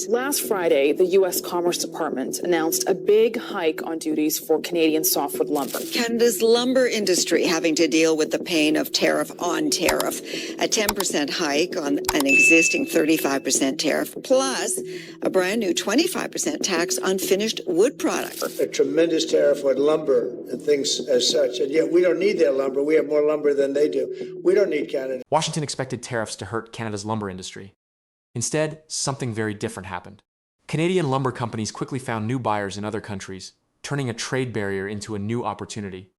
Last Friday, the U.S. Commerce Department announced a big hike on duties for Canadian softwood lumber. Canada's lumber industry having to deal with the pain of tariff on tariff. A 10% hike on an existing 35% tariff, plus a brand new 25% tax on finished wood products. A tremendous tariff on lumber and things as such, and yet we don't need their lumber. We have more lumber than they do. We don't need Canada. Washington expected tariffs to hurt Canada's lumber industry. Instead, something very different happened. Canadian lumber companies quickly found new buyers in other countries, turning a trade barrier into a new opportunity.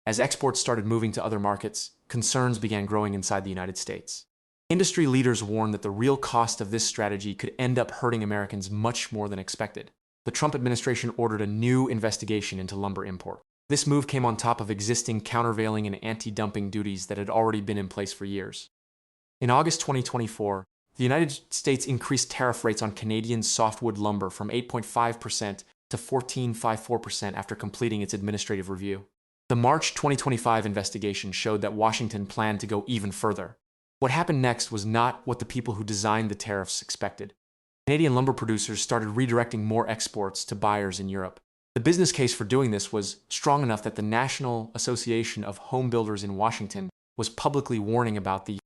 As exports started moving to other markets, concerns began growing inside the United States. Industry leaders warned that the real cost of this strategy could end up hurting Americans much more than expected. The Trump administration ordered a new investigation into lumber import. This move came on top of existing countervailing and anti-dumping duties that had already been in place for years. In August 2024, the United States increased tariff rates on Canadian softwood lumber from 8.5% to 14.54% after completing its administrative review. The March 2025 investigation showed that Washington planned to go even further. What happened next was not what the people who designed the tariffs expected. Canadian lumber producers started redirecting more exports to buyers in Europe. The business case for doing this was strong enough that the National Association of Homebuilders in Washington was publicly warning about the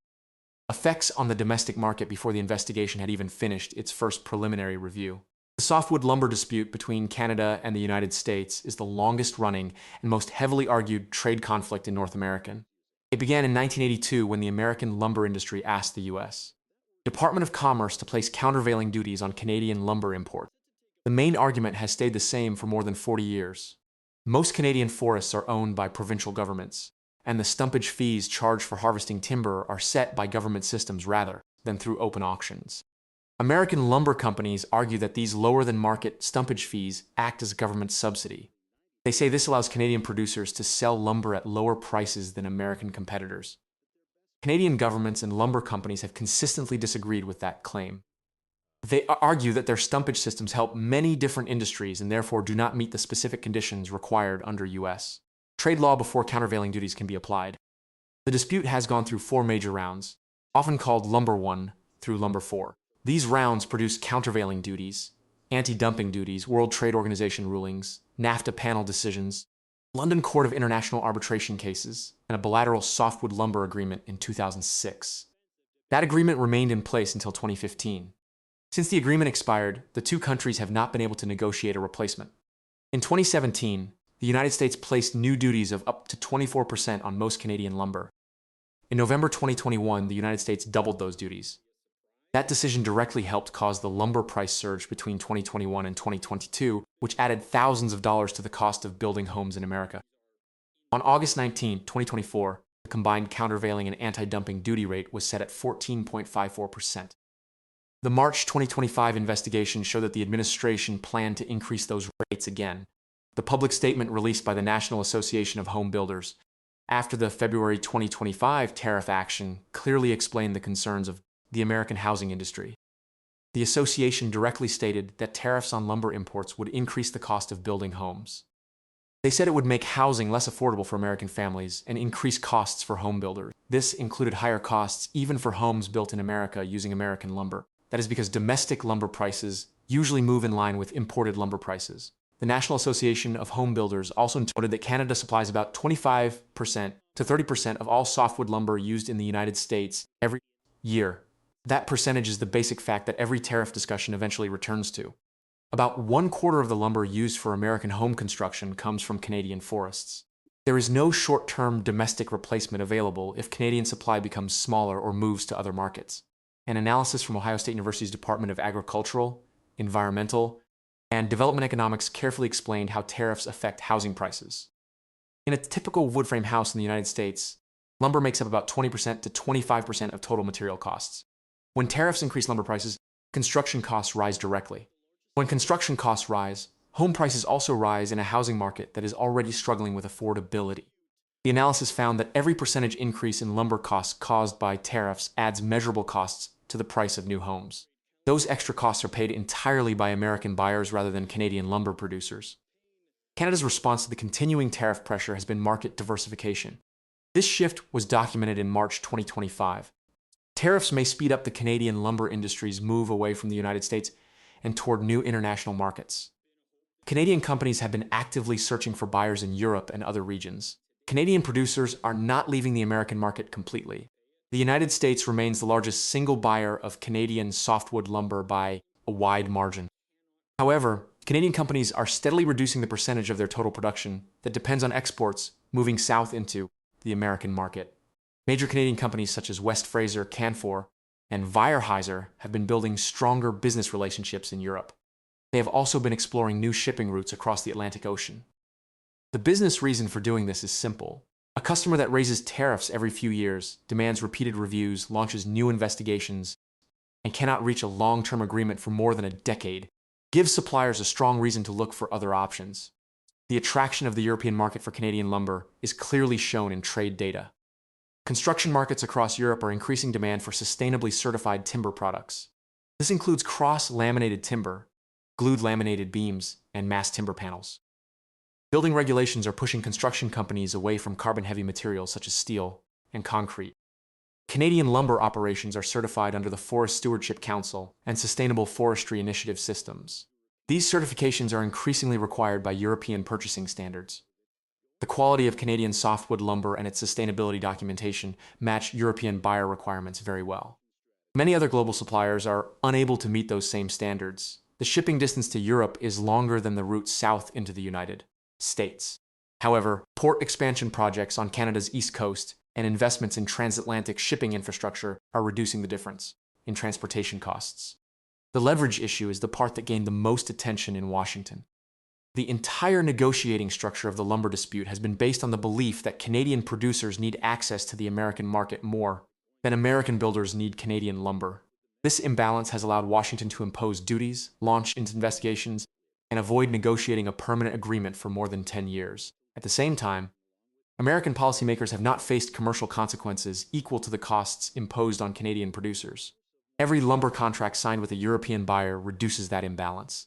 effects on the domestic market before the investigation had even finished its first preliminary review. The softwood lumber dispute between Canada and the United States is the longest-running and most heavily argued trade conflict in North America. It began in 1982 when the American lumber industry asked the U.S. Department of Commerce to place countervailing duties on Canadian lumber imports. The main argument has stayed the same for more than 40 years. Most Canadian forests are owned by provincial governments, and the stumpage fees charged for harvesting timber are set by government systems rather than through open auctions. American lumber companies argue that these lower-than-market stumpage fees act as a government subsidy. They say this allows Canadian producers to sell lumber at lower prices than American competitors. Canadian governments and lumber companies have consistently disagreed with that claim. They argue that their stumpage systems help many different industries and therefore do not meet the specific conditions required under U.S. trade law before countervailing duties can be applied. The dispute has gone through 4 major rounds, often called Lumber 1 through Lumber 4. These rounds produce countervailing duties, anti-dumping duties, World Trade Organization rulings, NAFTA panel decisions, London Court of International Arbitration cases, and a bilateral softwood lumber agreement in 2006. That agreement remained in place until 2015. Since the agreement expired, the two countries have not been able to negotiate a replacement. In 2017, the United States placed new duties of up to 24% on most Canadian lumber. In November 2021, the United States doubled those duties. That decision directly helped cause the lumber price surge between 2021 and 2022, which added thousands of dollars to the cost of building homes in America. On August 19, 2024, the combined countervailing and anti-dumping duty rate was set at 14.54%. The March 2025 investigation showed that the administration planned to increase those rates again. The public statement released by the National Association of Home Builders after the February 2025 tariff action clearly explained the concerns of the American housing industry. The association directly stated that tariffs on lumber imports would increase the cost of building homes. They said it would make housing less affordable for American families and increase costs for home builders. This included higher costs even for homes built in America using American lumber. That is because domestic lumber prices usually move in line with imported lumber prices. The National Association of Home Builders also noted that Canada supplies about 25% to 30% of all softwood lumber used in the United States every year. That percentage is the basic fact that every tariff discussion eventually returns to. About 1/4 of the lumber used for American home construction comes from Canadian forests. There is no short-term domestic replacement available if Canadian supply becomes smaller or moves to other markets. An analysis from Ohio State University's Department of Agricultural, Environmental, and Development Economics carefully explained how tariffs affect housing prices. In a typical wood frame house in the United States, lumber makes up about 20% to 25% of total material costs. When tariffs increase lumber prices, construction costs rise directly. When construction costs rise, home prices also rise in a housing market that is already struggling with affordability. The analysis found that every percentage increase in lumber costs caused by tariffs adds measurable costs to the price of new homes. Those extra costs are paid entirely by American buyers rather than Canadian lumber producers. Canada's response to the continuing tariff pressure has been market diversification. This shift was documented in March 2025. Tariffs may speed up the Canadian lumber industry's move away from the United States and toward new international markets. Canadian companies have been actively searching for buyers in Europe and other regions. Canadian producers are not leaving the American market completely. The United States remains the largest single buyer of Canadian softwood lumber by a wide margin. However, Canadian companies are steadily reducing the percentage of their total production that depends on exports moving south into the American market. Major Canadian companies such as West Fraser, Canfor, and Weyerhaeuser have been building stronger business relationships in Europe. They have also been exploring new shipping routes across the Atlantic Ocean. The business reason for doing this is simple. A customer that raises tariffs every few years, demands repeated reviews, launches new investigations, and cannot reach a long-term agreement for more than a decade gives suppliers a strong reason to look for other options. The attraction of the European market for Canadian lumber is clearly shown in trade data. Construction markets across Europe are increasing demand for sustainably certified timber products. This includes cross-laminated timber, glued laminated beams, and mass timber panels. Building regulations are pushing construction companies away from carbon-heavy materials such as steel and concrete. Canadian lumber operations are certified under the Forest Stewardship Council and Sustainable Forestry Initiative systems. These certifications are increasingly required by European purchasing standards. The quality of Canadian softwood lumber and its sustainability documentation match European buyer requirements very well. Many other global suppliers are unable to meet those same standards. The shipping distance to Europe is longer than the route south into the United States. However, port expansion projects on Canada's east coast and investments in transatlantic shipping infrastructure are reducing the difference in transportation costs. The leverage issue is the part that gained the most attention in Washington. The entire negotiating structure of the lumber dispute has been based on the belief that Canadian producers need access to the American market more than American builders need Canadian lumber. This imbalance has allowed Washington to impose duties, launch investigations, and avoid negotiating a permanent agreement for more than 10 years. At the same time, American policymakers have not faced commercial consequences equal to the costs imposed on Canadian producers. Every lumber contract signed with a European buyer reduces that imbalance.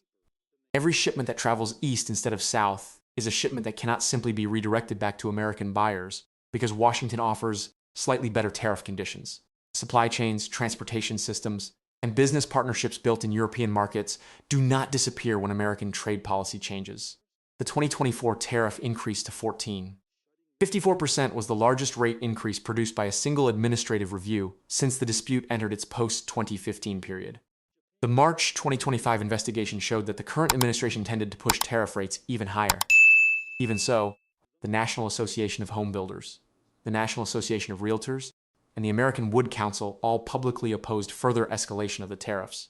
Every shipment that travels east instead of south is a shipment that cannot simply be redirected back to American buyers because Washington offers slightly better tariff conditions. Supply chains, transportation systems, and business partnerships built in European markets do not disappear when American trade policy changes. The 2024 tariff increased to 14. 54% was the largest rate increase produced by a single administrative review since the dispute entered its post-2015 period. The March 2025 investigation showed that the current administration tended to push tariff rates even higher. Even so, the National Association of Homebuilders, the National Association of Realtors, and the American Wood Council all publicly opposed further escalation of the tariffs.